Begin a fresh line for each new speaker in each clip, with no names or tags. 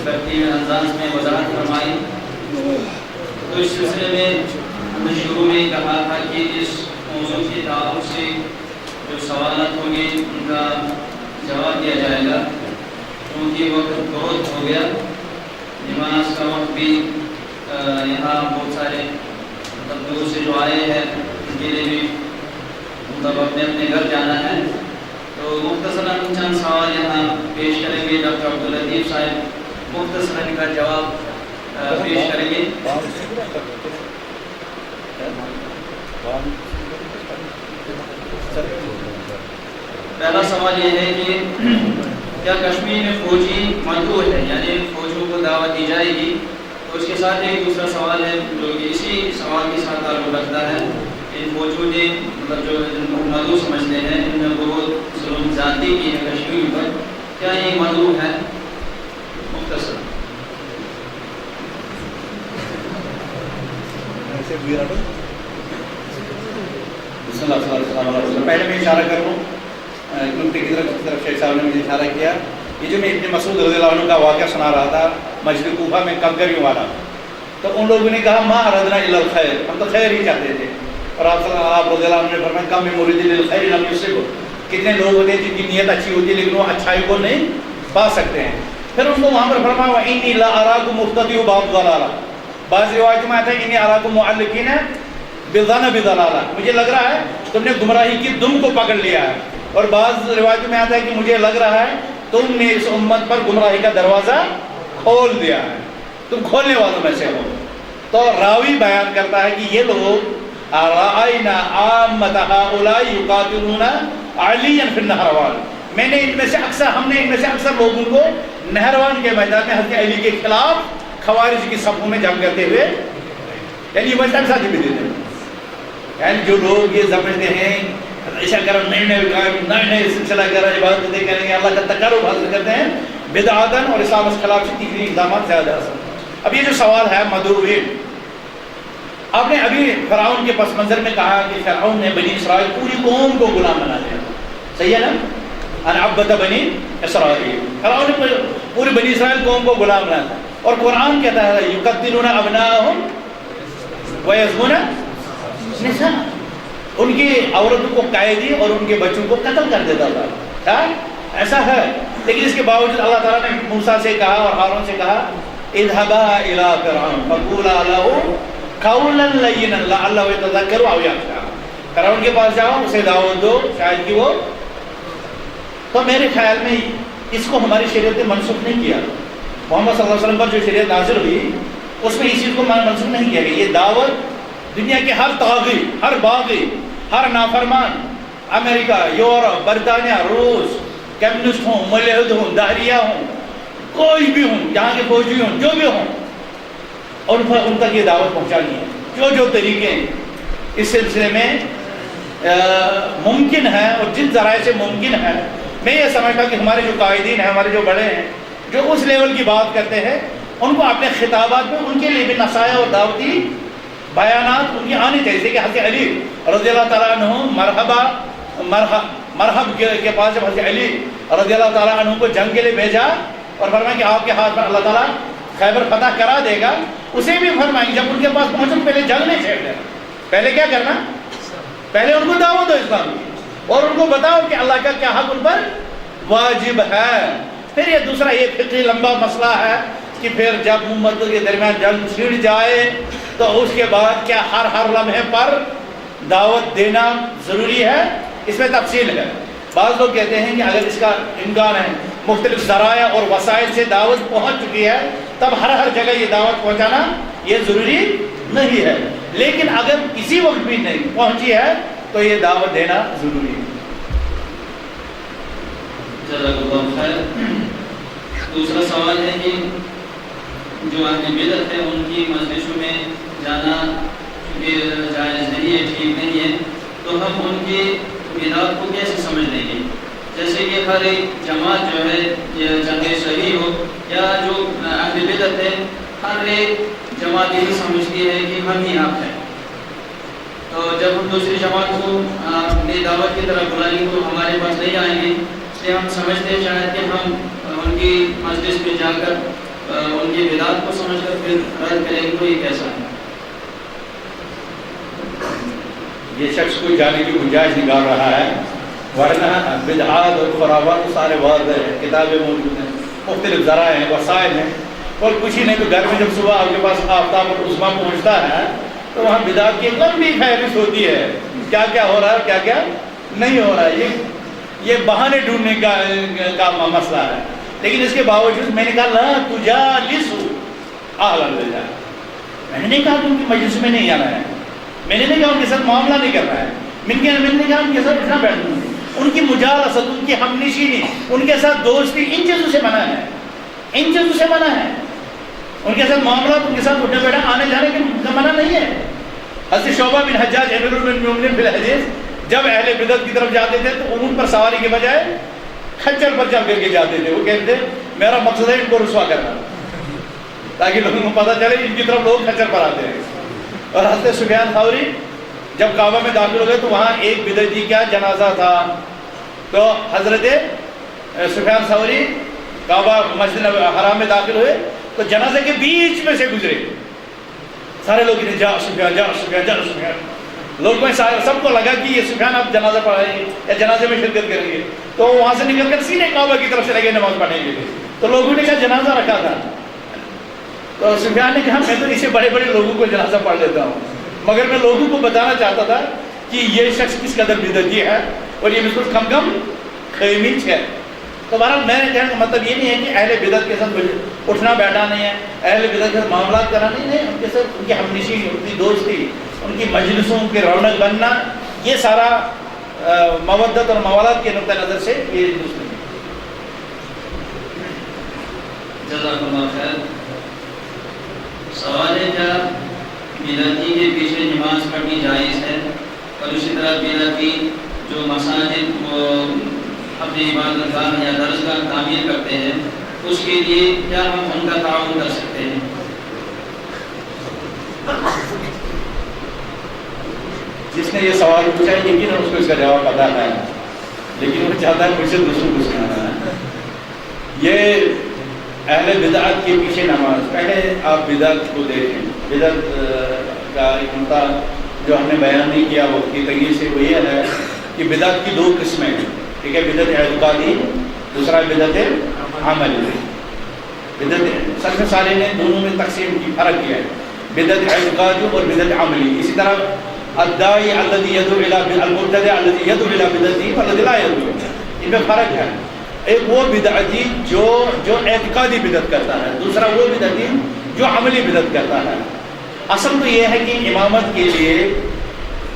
ترتیب انداز میں وضاحت فرمائی۔ تو اس سلسلے میں ہم نے شروع میں کہا تھا کہ اس موضوع کے تعلق سے جو سوالات ہوں گے ان کا جواب دیا جائے گا، کیونکہ وقت بہت ہو گیا، نماز کا وقت بھی یہاں بہت سارے دور سے جو آئے ہیں ان کے لیے بھی مطلب اپنے اپنے گھر جانا ہے۔ تو مختصراً چند سوال یہاں پیش کریں گے، ڈاکٹر عبداللطیف صاحب مختصراً ان کا جواب پیش کریں گے۔ پہلا سوال یہ ہے کہ کیا کشمیر میں فوجی مندوب ہے، یعنی فوجیوں کو دعوت دی جائے گی؟ تو اس کے ساتھ ایک دوسرا سوال ہے جو کہ اسی سوال کے ساتھ تعلق رکھتا ہے، ان فوجیوں نے مطلب جو مندوب سمجھتے ہیں ان میں بہت ظلم زیادتی کی ہے کشمیر پر، کیا یہ مندوب ہے؟ مختصر
پہلے میں اشارہ کروں نقطے کی طرف شیخ صاحب نے مجھے اشارہ کیا، یہ جو میں ابن مسعود رضی اللہ عنہ کا واقعہ سنا رہا تھا مسجد کوفہ میں کنکریوں والا، تو ان لوگوں نے کہا ما اردنا الا الخیر، ہم تو خیر ہی چاہتے تھے، اور آپ رضی اللہ عنہ نے فرمایا کم من مرید للخیر لم یصب، کتنے لوگ ہوتے ہیں جن کی نیت اچھی ہوتی ہے لیکن وہ اچھائی کو نہیں پا سکتے ہیں۔ پھر ان کو وہاں پر فرمایا وانی لا اراکم مبتدئ بعض ضلالہ، بعض روایت میں آتا ہے انی اراکم معلقین بذنب ضلالہ، مجھے لگ رہا ہے تم نے گمراہی کی دم کو پکڑ لیا ہے، اور بعض روایت میں آتا ہے کہ مجھے لگ رہا ہے تم نے اس امت پر گمراہی کا دروازہ کھول دیا ہے، تم کھولنے والوں میں سے ہو۔ تو راوی بیان کرتا ہے کہ یہ لوگ رأینا عامۃ ہؤلاء یقاتلون علیا فی النہروان، میں نے ان میں سے اکثر لوگوں کو نہروان کے میدان میں حضرت علی کے خلاف خوارج کی صفوں میں جنگ کرتے ہوئے، یعنی یہ مسئلہ ساتھی بھی دیتے ہیں، یعنی جو لوگ یہ سمجھتے ہیں ایسا کرم نئے سلسلہ کر عبادتیں کریں گے، اللہ کا تقرب حاصل کرتے ہیں، بدعاتن اور اسلام کے خلاف سے تیسری اقدامات زیادہ اثر۔ اب یہ جو سوال ہے مدعوین، آپ نے ابھی فرعون کے پس منظر میں کہا کہ فرعون نے بنی اسرائیل پوری قوم کو غلام بنا دیا، صحیح ہے نا؟ ان عبد بنی اسرائیل، فرعون نے پوری بنی اسرائیل قوم کو غلام بنا تھا، اور قرآن کہتا ہے یقتلون ابناءہم ویذبحون نساءہم، ان کی عورتوں کو قیدی اور ان کے بچوں کو قتل کر دیتا تھا، ایسا ہے۔ لیکن اس کے باوجود اللہ تعالیٰ نے موسیٰ سے کہا اور ہارون سے کہا اذهبا الى فرعون فقولا له قولا لینا لعلہ یتذکر او یخشی، فرعون کے پاس جاؤ، اسے دعوت دو، شاید کہ وہ، تو میرے خیال میں اس کو ہماری شریعت نے منسوخ نہیں کیا، محمد صلی اللہ علیہ وسلم پر جو شریعت نازل ہوئی اس میں اس چیز کو منسوخ نہیں کیا گیا۔ یہ دعوت دنیا کے ہر طاغی، ہر باغی، ہر نافرمان، امریکہ، یورپ، برطانیہ، روس، کمیونسٹ ہوں، ملحد ہوں، دہریہ ہوں، کوئی بھی ہوں، جہاں کے فوجی ہوں، جو بھی ہوں، اور ان تک یہ دعوت پہنچانی ہے۔ جو طریقے اس سلسلے میں ممکن ہے اور جن ذرائع سے ممکن ہے، میں یہ سمجھتا کہ ہمارے جو قائدین ہیں، ہمارے جو بڑے ہیں، جو اس لیول کی بات کرتے ہیں، ان کو اپنے خطابات میں ان کے لیے بھی نصائح اور دعوتی بیانات ان کی آنی چاہیے، جیسے کہ حضرت علی رضی اللہ تعالیٰ عنہ مرحب کے پاس جب حضرت علی رضی اللہ تعالیٰ عنہ کو جنگ کے لیے بھیجا اور فرمایا کہ آپ کے ہاتھ پر اللہ تعالیٰ خیبر فتح کرا دے گا، اسے بھی فرمائیں کہ جب ان کے پاس پہنچو پہلے جنگ نہیں چھیڑ دینا، پہلے کیا کرنا، پہلے ان کو دعوت دو اسلام کی، اور ان کو بتاؤ کہ اللہ کا کیا حق ان پر واجب ہے۔ پھر یہ دوسرا یہ فقہی لمبا مسئلہ ہے کہ پھر جب امتوں کے درمیان جنگ چھڑ جائے تو اس کے بعد کیا ہر لمحے پر دعوت دینا ضروری ہے، اس میں تفصیل ہے۔ بعض لوگ کہتے ہیں کہ اگر اس کا امکان ہے، مختلف ذرائع اور وسائل سے دعوت پہنچ چکی ہے، تب ہر جگہ یہ دعوت پہنچانا یہ ضروری نہیں ہے، لیکن اگر کسی وقت بھی نہیں پہنچی ہے تو یہ دعوت دینا ضروری ہے۔
جزاک اللہ خیر۔ دوسرا سوال ہے کہ جو اہل بدعت ہے ان کی مجلسوں میں جانا چونکہ جائز نہیں ہے، ٹھیک نہیں ہے، تو ہم ان کی بدعت کو کیسے سمجھ لیں گے؟ جیسے کہ ہر ایک جماعت جو ہے یہ جنگ صحیح ہو، یا جو اہل بدعت ہے ہر ایک جماعت یہی سمجھتی ہے کہ ہم ہی حق ہیں، تو جب ہم دوسری جماعت کو اپنی دعوت کی طرف بلائیں گے تو ہمارے پاس نہیں آئیں گے، اس لیے ہم سمجھتے ہیں شاید کہ ہم ان کی مجلس میں جا کر ان کی بدعات کو سمجھ کر پھر رد کریں گے تو یہ کیسا ہے؟
یہ شخص کوئی جانے کی گنجائش نکال رہا ہے، ورنہ بدعات اور خرافات سارے واضح ہیں، کتابیں موجود ہیں، مختلف ذرائع ہیں، وسائل ہیں، اور کچھ ہی نہیں تو گھر میں جب صبح آپ کے پاس آفتاب العظمیٰ پہنچتا ہے تو وہاں بدعات کی لمبی فہرست ہوتی ہے، کیا کیا ہو رہا ہے کیا کیا نہیں ہو رہا ہے۔ یہ بہانے ڈھونڈنے کا مسئلہ ہے، لیکن اس کے باوجود میں نے کہا لا تجالسوا اہل البدع، میں نے نہیں کہا کہ ان کی مجلس میں نہیں آنا ہے، میں نے نہیں کہا ان کے ساتھ معاملہ نہیں کرنا ہے، میں نے کہا ان کے ساتھ اٹھنا بیٹھنا ہے، ان کی مجالست، ان کی ہم نشینی، ان کے ساتھ دوستی، ان چیزوں سے منع ہے، ان چیزوں سے منع ہے، ان کے ساتھ معاملات، ان کے ساتھ اٹھنے بیٹھنا آنے جانے کا منع نہیں ہے۔ حضرت شعبہ بن حجاج امیر المومنین فی الحدیث جب اہل بدعت کی طرف جاتے تھے تو اونٹ پر سواری کے بجائے کھچر پر چل کر کے جاتے تھے، وہ کہتے تھے میرا مقصد ہے ان کو رسوا کرنا، تاکہ لوگوں کو پتہ چلے ان کی طرف لوگ کھچر پر آتے ہیں۔ اور حضرت سفیان ثوری جب کعبہ میں داخل ہو گئے تو وہاں ایک بدعتی کا جنازہ تھا، تو حضرت سفیان ثوری کعبہ مسجد حرام میں داخل ہوئے تو جنازے کے بیچ میں سے گزرے، سارے لوگ کہتے جا سفیان جا سفیان جا سفیان، لوگ میں سب کو لگا کہ یہ سفیان اب جنازہ پڑھائیں گے یا جنازے میں شرکت کریں گے، تو وہاں سے نکل کر سیدھے کعبہ کی طرف سے لگے نماز پڑھنے کے لیے، تو لوگوں نے کہا جنازہ رکھا تھا، تو سفیان نے کہا میں تو اسے بڑے بڑے لوگوں کو جنازہ پڑھ لیتا ہوں، مگر میں لوگوں کو بتانا چاہتا تھا کہ یہ شخص کس قدر بدعتی ہے اور یہ بالکل کم کم خیمچ ہے۔ تو بہرحال میں نے کہنے کا مطلب یہ نہیں ہے کہ اہل بدعت کے ساتھ اٹھنا بیٹھنا نہیں ہے، اہل بدعت کے ساتھ معاملات کرنا نہیں ہے، ان کے ساتھ ان کی ہمنشینی، ان کی دوستی، ان کی مجلسوں کے رونق بننا، یہ سارا مودت اور موالات کے نقطہ نظر سے یہ درست نہیں ہے۔
جزاک اللہ خیر۔ سوال ہے کیا بدعتی کے پیچھے نماز پڑھنی جائز ہے؟ اور اسی طرح بدعتی جو مساجد اپنی عبادت گاہ یا درسگاہ تعمیر کرتے ہیں اس کے لیے کیا ہم ان کا تعاون کر سکتے ہیں؟
جس نے یہ سوال پوچھا ہے یقیناً اس کو اس کا جواب پتا ہے، لیکن وہ چاہتا ہے مجھ سے دوسروں کو سنانا ہے۔ یہ اہل بدعت کے پیچھے نماز، پہلے آپ بدعت کو دیکھیں، بدعت کا ایک نقطہ جو ہم نے بیان نہیں کیا وقت کی تنگی سے وہ یہ ہے کہ بدعت کی دو قسمیں ہیں، ٹھیک ہے، بدعت اعتقادی، دوسرا بدعت عملی۔ بدعت سلف صالح نے دونوں میں تقسیم کی، فرق کیا ہے، بدعت اعتقادی اور بدعت عملی۔ اسی طرح الداعی الذی یدعو الی المبتدع الذی یدعو الی بدعتہ والذی لا یدعو، ان میں فرق ہے۔ ایک وہ بدعتی جو اعتقادی بدعت کرتا ہے، دوسرا وہ بدعتی جو عملی بدعت کرتا ہے۔ اصل تو یہ ہے کہ امامت کے لیے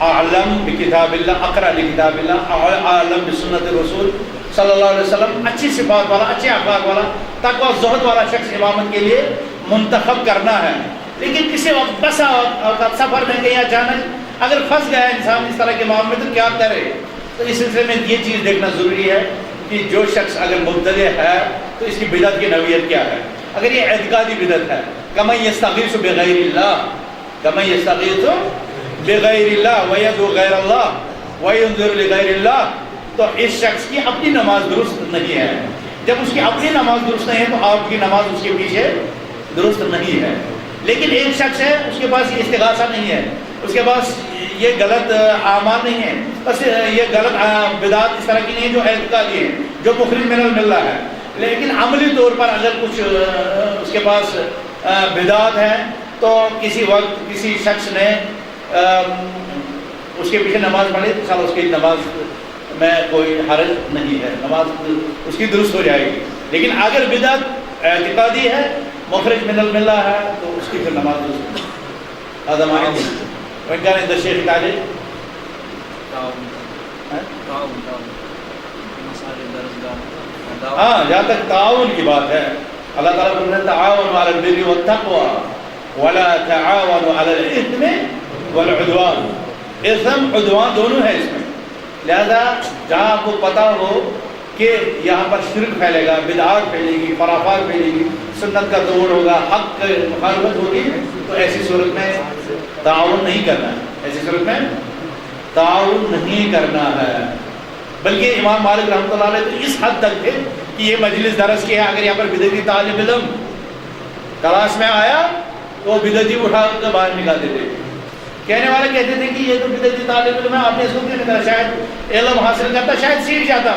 اعلم بکتاب اللہ، اقرأ لکتاب اللہ، اعلم بسنت رسول صلی اللہ علیہ وسلم، اچھی صفات والا، اچھے اخلاق والا، تقوی زہد والا شخص امامت کے لیے منتخب کرنا ہے۔ لیکن کسی وقت بس سفر میں گیا اچانک اگر پھنس گیا انسان اس طرح کے معاملے میں تو کیا کرے؟ تو اس سلسلے میں یہ چیز دیکھنا ضروری ہے کہ جو شخص اگر مبتدع ہے تو اس کی بدعت کی نوعیت کیا ہے۔ اگر یہ اعتقادی بدعت ہے، کمن یستغیث بغیر اللہ، کمن یستغیث بغیر اللہ ویدعو غیر اللہ وینذر لغیر اللہ، تو اس شخص کی اپنی نماز درست نہیں ہے۔ جب اس کی اپنی نماز درست نہیں ہے تو آپ کی نماز اس کے پیچھے درست نہیں ہے۔ لیکن ایک شخص ہے اس کے پاس یہ استغاثہ نہیں ہے، اس کے پاس یہ غلط اعمال نہیں ہے، بس یہ غلط بدعات اس طرح کی نہیں ہے جو اعتقادی ہے، جو مخرج من الملہ ہے، لیکن عملی طور پر اگر کچھ اس کے پاس بدعات ہیں تو کسی وقت کسی شخص نے اس کے پیچھے نماز پڑھی تو اس کی نماز میں کوئی حرج نہیں ہے، نماز اس کی درست ہو جائے گی۔ لیکن اگر بدعت اعتقادی ہے، مخرج من الملہ ہے، تو اس کی پھر نماز درست ہے۔ آدم آئندہ وإن كان عند الشيخ تعليق جہاں تک تعاون کی بات ہے، اللہ تعالیٰ فرماتے ہیں تعاونوا علی البر والتقوى ولا تعاونوا علی الاثم والعدوان۔ اثم عدوان دونوں ہے اس میں، لہذا جہاں آپ کو پتہ ہو کہ یہاں پر شرک پھیلے گا، بدعات پھیلے گی، خرافات پھیلے گی، سنت کا توڑ ہوگا، حق مخالفت ہوگی، تو ایسی صورت میں تعاون نہیں کرنا ہے، ایسی صورت میں تعاون نہیں کرنا ہے۔ بلکہ امام مالک رحمۃ اللہ علیہ تو اس حد تک تھے کہ یہ مجلس درس کی ہے، اگر یہاں پر بدعتی طالب علم کلاس میں آیا تو وہ بدعتی اٹھا کر باہر نکالتے تھے. کہنے والے کہتے تھے کہ یہ تو بدعتی طالب علم ہے، آپ نے اس کو کیوں نکالا؟ شاید علم حاصل کرتا، شاید سیکھ جاتا.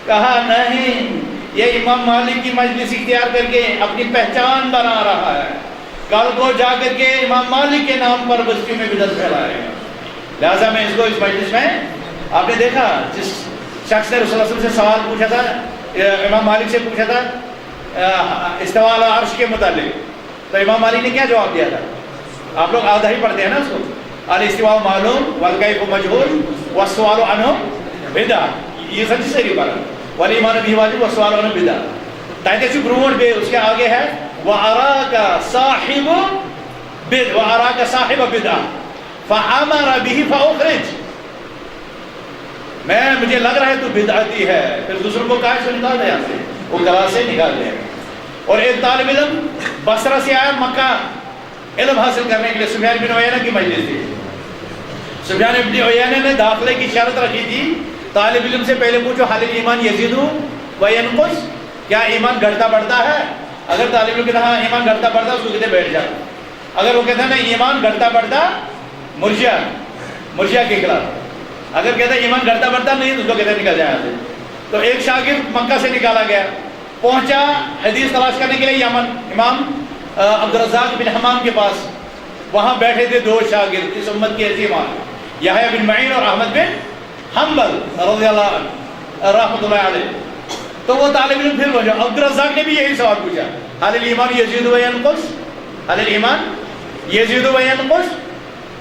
کہا نہیں، یہ امام مالک کی مجلس اختیار کر کے اپنی پہچان بنا رہا ہے، کل کو جا کر کے امام مالک کے نام پر بستیوں میں بدعت پھیلائے گا. لہٰذا میں اس کو اس مجلس میں، آپ نے دیکھا جس شخص نے رسول اللہ صلی اللہ علیہ وسلم سے سوال پوچھا تھا، امام مالک سے پوچھا تھا استواء علی عرش کے متعلق، تو امام مالک نے کیا جواب دیا تھا؟ آپ لوگ آدھا ہی پڑھتے ہیں نا اس کو، الاستواء معلوم والکیف مجہول والسؤال عنہ بدعہ، یہ سچ صحیح پڑھا، والایمان بہ واجب والسؤال عنہ بدعہ. تائتے سے برونٹ بے اس کے آگے ہے وَأَرَاكَ صَاحِبَ بِدْعَةٍ فَأَمَرَ بِهِ فَأُخْرِجْ، مجھے لگ رہا ہے تو بدعتی ہے، پھر دوسروں کو کہا سے نکال دے، یہاں سے وہ کلاس سے نکال دے. اور ایک طالب علم بصرہ سے آیا مکہ علم حاصل کرنے کے لیے، سفیان بن عیینہ کی مجلس تھی. سفیان بن عیینہ نے داخلے کی شرط رکھی تھی، طالب علم سے پہلے پوچھو حال ایمان یزید و ینقص، کیا ایمان گھٹتا بڑھتا ہے؟ اگر طالب علم کہتا ہاں ایمان گھٹتا بڑھتا، اس کو کہتے بیٹھ جا. اگر وہ کہتا ہے نہیں ایمان گھٹتا بڑھتا، مرجیہ کے خلاف. اگر کہتا ہے ایمان گھٹتا بڑھتا نہیں، تو اس کو کہتے نکل جائے. تو ایک شاگرد مکہ سے نکالا گیا، پہنچا حدیث تلاش کرنے کے لیے یمن، امام عبدالرزاق بن حمام کے پاس. وہاں بیٹھے تھے دو شاگرد اس امت کے عظیمان، یحییٰ بن معین اور احمد بن حنبل رضی اللہ عنہ رحمۃ اللہ علیہ. تو وہ طالب علم پھر پہنچا، عبدالرزاق نے بھی یہی سوال پوچھا، حال الایمان یزید و ینقص، حال الایمان یزید و ینقص.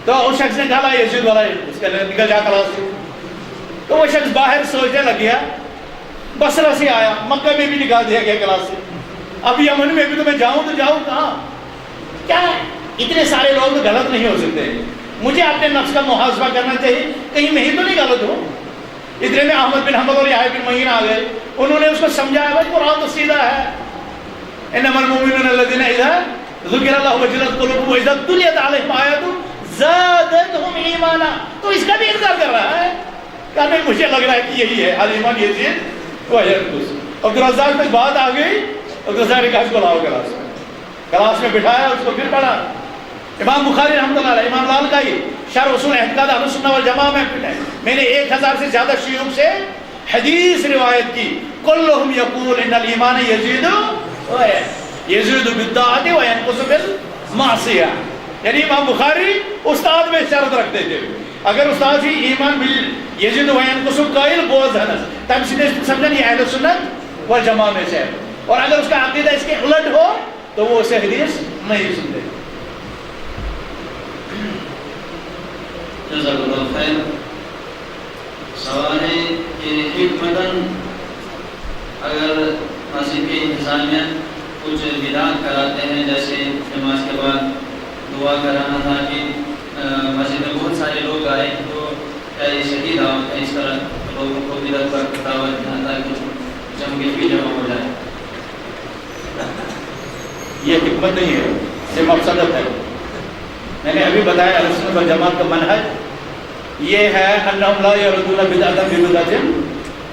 تو اس شخص نے کہا یزید والا اس کا نکل جا کلاس سے. تو وہ شخص باہر سوچنے لگ گیا، بصرہ سے آیا، مکہ میں بھی نکال دیا گیا کلاس سے، اب یمن میں بھی تو میں جاؤں تو جاؤں کہاں؟ کیا اتنے سارے لوگ تو غلط نہیں ہو سکتے، مجھے اپنے نفس کا محاسبہ کرنا چاہیے، کہیں میں ہی تو نہیں غلط ہوں. اتنے میں احمد بن حنبل اور یحییٰ بن معین آ گئے، انہوں نے اس کو سمجھایا بھائی قرآن تو سیدھا ہے، انما المؤمنون الذین اذا ذکر اللہ وجلت قلوبهم واذا تلیت علیہم آیاتہ زادتہم ایمانا. تو اس کا بھی انکار کر رہا ہے، کہا نہیں مجھے لگ رہا ہے کہ یہی ہے الایمان یزید و ینقص. عبدالرزاق تک بات آ گئی، عبدالرزاق نے کہا اس کو لاؤ کلاس میں بٹھایا، اس کو پھر پڑھا. امام بخاری رحمۃ اللہ علیہ، امام لالکائی شرح اصول اعتقاد اہل السنہ والجماعہ میں نے 1000 سے زیادہ شیوخ سے حدیث روایت کی، کلہم یقول ان الایمان یزید بالطاعۃ و ینقص بالمعصیہ. یعنی امام بخاری استاد میں شرط رکھتے تھے، اگر استاد ہی ایمان یزید و ینقص قائل بوز ہے تب سے سمجھن یہ اہل سنت والجماعہ میں سے ہے، اور اگر اس کا عقیدہ اس کے الٹ ہو تو وہ اسے حدیث نہیں سنتے.
جزاک اللہ خیر. سوال ہے کہ حکمتاً اگر مسجد کے انتظامیہ کچھ بدعات کراتے ہیں، جیسے نماز کے بعد دعا کرانا تھا کہ مسجد میں بہت سارے لوگ آئے، تو کیا یہ صحیح دعوت ہے؟ اس طرح لوگوں کو بدعت پر دعوت دینا تاکہ جمع بھی جمع ہو جائے.
یہ حکمت نہیں ہے، یہ مقصدت ہے. میں نے ابھی بتایا اہل سنت والجماعت کا منہج یہ ہے انہم لا یردون بدعۃ ببدعۃ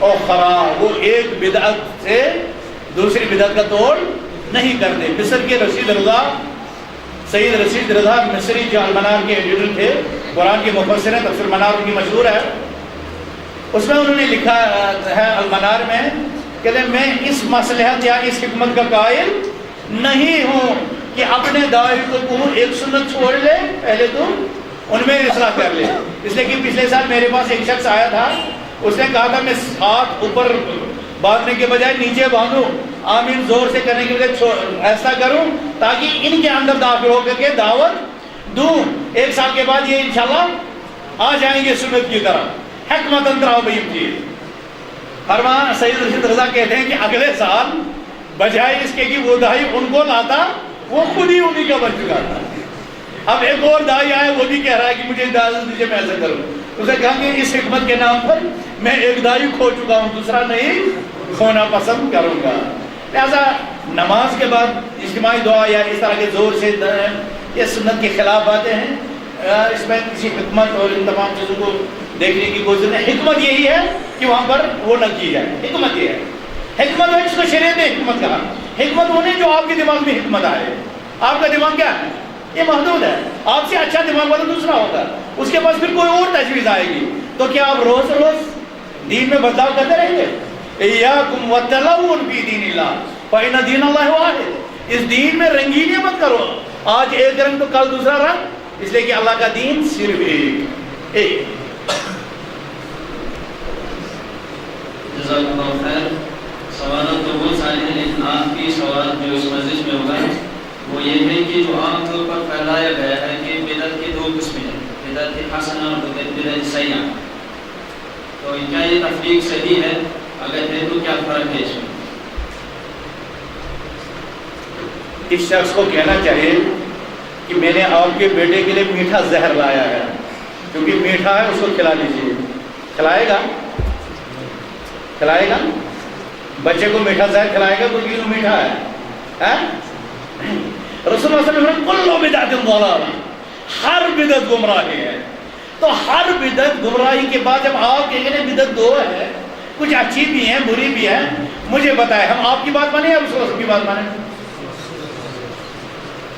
اخری، وہ ایک بدعت سے دوسری بدعت کا توڑ نہیں کرتے. مصر کے رشید رضا، سید رشید رضا مصری جو المنار کے ایڈیٹر تھے، قرآن کے مفسر ہیں، تفسیر منار ان کی مشہور ہے. اس میں انہوں نے لکھا ہے المنار میں کہ میں اس مصلحت یا اس حکمت کا قائل نہیں ہوں کہ اپنے داعی کو کہوں ایک سنت چھوڑ لے، پہلے تو ان میں اصلاح کر لے. اس لیے کہ پچھلے سال میرے پاس ایک شخص آیا تھا، اس نے کہا تھا میں ہاتھ اوپر باندھنے کے بجائے نیچے باندھوں، آمین زور سے کرنے کے بجائے ایسا کروں تاکہ ان کے اندر داخل ہو کر کے دعوت دوں. 1 سال کے بعد یہ انشاءاللہ آ جائیں گے سنت کی طرح. حکمت انتراؤ بھیم چیز فرمان سید رشید رضا کہتے ہیں کہ اگلے سال بجائے اس کے کہ وہ دائی ان کو لاتا، وہ خود ہی انہی کا بن چکا تھا. اب ایک اور دائی آئے، وہ بھی کہہ رہا ہے کہ مجھے اجازت دیجیے میں ایسا کروں. اسے کہا کہ اس حکمت کے نام پر میں ایک دائی کھو چکا ہوں، دوسرا نہیں کھونا پسند کروں گا. لہذا نماز کے بعد اجتماعی دعا یا اس طرح کے زور سے یہ سنت کے خلاف باتیں ہیں، اس میں کسی حکمت اور ان تمام چیزوں کو دیکھنے کی کوشش ہے. حکمت یہی ہے کہ وہاں پر وہ نہ کی جائے، حکمت یہ ہے. حکمت ہے جس کو شریعت نے حکمت کہا. حکمت وہ نہیں جو آپ کے دماغ میں حکمت آئے. آپ کا دماغ کیا ہے؟ یہ محدود ہے. آپ سے اچھا دماغ والا دوسرا ہوگا, اس کے پاس پھر کوئی اور تجویز آئے گی. تو کیا آپ روز روز دین میں بدلاؤ کرتے رہیں گے؟ ایاکم والتلون فی دین اللہ فإن دین اللہ واحد. اس دین میں رنگینی مت کرو, آج ایک رنگ تو کل دوسرا رنگ, اس لیے کہ اللہ کا دین صرف ایک.
جزاک اللہ خیر. سوالات تو بہت سارے ہیں, لیکن آپ کی سوال جو اس مجلس میں ہوگا وہ یہ ہے کہ جو عام طور پر پھیلایا گیا ہے کہ بدعت کی 2 قسمیں ہیں, بدعت حسنہ اور بدعت سیئہ. تو کیا یہ تفریق صحیح ہے؟ اگر ہے تو کیا فرق ہے اس میں؟
اس شخص کو کہنا چاہیے کہ میں نے آپ کے بیٹے کے لیے میٹھا زہر لایا ہے, کیونکہ میٹھا ہے اس کو کھلا لیجیے. کھلائے گا؟ کھلائے گا؟ بچے کو میٹھا زہر کھلائے گا کیونکہ وہ میٹھا ہے؟ رسول اللہ صلی اللہ علیہ وسلم کل بدعت ضلالہ, ہر بدعت گمراہی ہے. تو ہر بدعت گمراہی کے بعد جب آپ کہیں گے بدعت 2 ہے, کچھ اچھی بھی ہیں بری بھی ہیں, مجھے بتائیں ہم آپ کی بات مانیں یا رسول اللہ صلی اللہ علیہ وسلم کی بات مانیں؟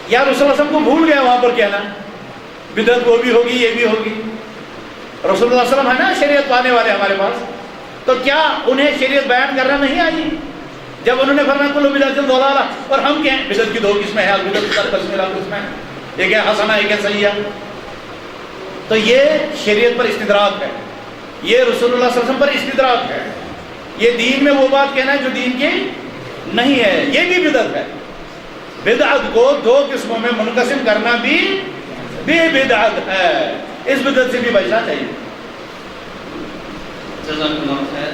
یا رسول اللہ صلی اللہ علیہ وسلم کو بھول گیا وہاں پر کہنا بدعت وہ بھی ہوگی یہ بھی ہوگی؟ رسول اللہ صلی اللہ علیہ وسلم ہے نا شریعت پانے والے ہمارے پاس, تو کیا انہیں شریعت بیان کرنا نہیں آئی؟ جب انہوں نے فرمایا کل بدعت ضلالہ, اور ہم کہیں بدعت کی 2 قسمیں ہیں, بدعت کی 10 قسمیں, ایک ہے حسنہ ایک ہے سیئہ. تو یہ شریعت پر استدراک ہے, یہ رسول اللہ صلی اللہ علیہ وسلم پر استدراک ہے. یہ دین میں وہ بات کہنا ہے جو دین کی نہیں ہے, یہ بھی بدعت ہے. بدعت کو 2 قسموں میں منقسم کرنا بھی بدعت ہے. اس بدعت سے بھی بچنا چاہیے.
جزاک اللہ خیر.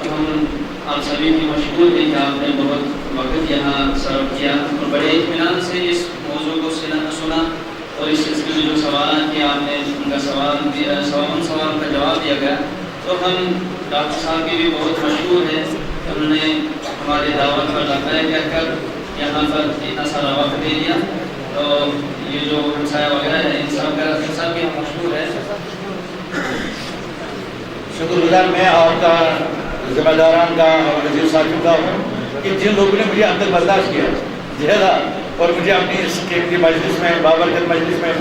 ہم آپ سبھی کی مشکور ہیں کہ آپ نے بہت وقت یہاں صرف کیا اور بڑے اطمینان سے اس موضوع کو سنا, اور اس سلسلے میں جو سوالات کیا آپ نے ان کا سوال کا جواب دیا گیا. تو ہم ڈاکٹر صاحب کی بھی بہت مشہور ہے, انہوں نے ہماری دعوت پر لبیک کہہ کر یہاں پر اتنا سارا وقت دے دیا. تو یہ جو ہمسایہ وغیرہ ہے ان سب بھی ہم مشہور ہے.
شکر گزار میں آپ کا, ذمہ داران کا اور وزیر صاحب کا ہوں کہ جن لوگوں نے مجھے اب تک برداشت کیا زیادہ, اور مجھے اپنی اس قیمتی مجلس میں بابرکت مجلس میں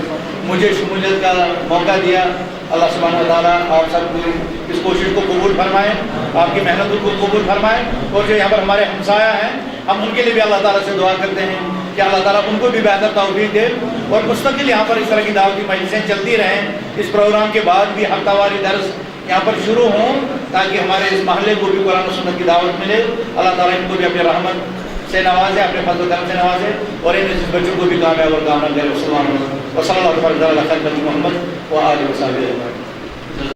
مجھے شمولیت کا موقع دیا. اللہ سبحانہ و تعالیٰ آپ سب کو اس کوشش کو قبول فرمائے, آپ کی محنتوں کو قبول فرمائے. اور جو یہاں پر ہمارے ہمسایہ ہیں ہم ان کے لیے بھی اللہ تعالیٰ سے دعا کرتے ہیں کہ اللہ تعالیٰ ان کو بھی بہتر توفیق دے, اور مستقل یہاں پر اس طرح کی دعوتی مجلسیں چلتی رہیں. اس پروگرام کے بعد بھی ہفتہ واری درس یہاں پر شروع ہوں تاکہ ہمارے اس محلے کو بھی قرآن و سنت کی دعوت ملے. اللہ تعالیٰ ان کو بھی اپنی رحمت سے نوازے, اپنے فضل و کرم سے نوازے, اور ان بچوں کو بھی کامیاب اور کامران کرے. صلی اللہ علیہ وسلم محمد و آلہ و صحبہ.